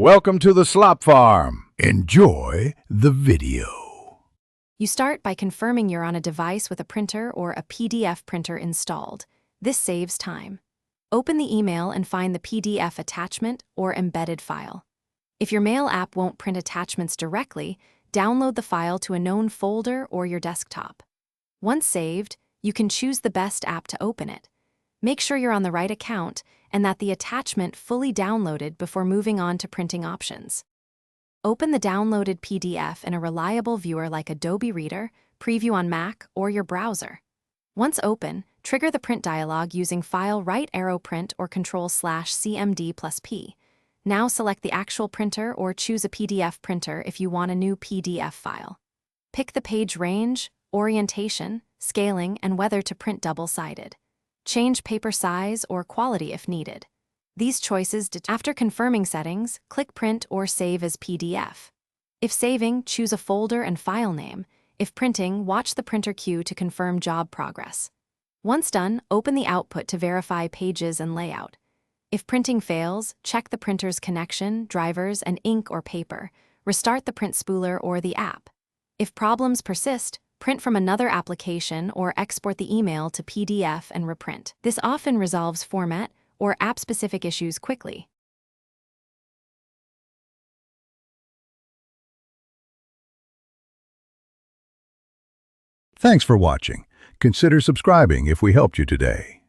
Welcome to the Slop Farm. Enjoy the video. You start by confirming you're on a device with a printer or a PDF printer installed. This saves time. Open the email and find the PDF attachment or embedded file. If your mail app won't print attachments directly, download the file to a known folder or your desktop. Once saved, you can choose the best app to open it. Make sure you're on the right account and that the attachment fully downloaded before moving on to printing options. Open the downloaded PDF in a reliable viewer like Adobe Reader, Preview on Mac, or your browser. Once open, trigger the print dialog using File Right Arrow Print or Ctrl/CMD+P. Now select the actual printer or choose a PDF printer if you want a new PDF file. Pick the page range, orientation, scaling, and whether to print double-sided. Change paper size or quality if needed. These choices after confirming settings, click Print or Save as PDF. If saving, choose a folder and file name. If printing, watch the printer queue to confirm job progress. Once done, open the output to verify pages and layout. If printing fails, check the printer's connection, drivers, and ink or paper. Restart the print spooler or the app. If problems persist, print from another application or export the email to PDF and reprint. This often resolves format or app-specific issues quickly. Thanks for watching. Consider subscribing if we helped you today.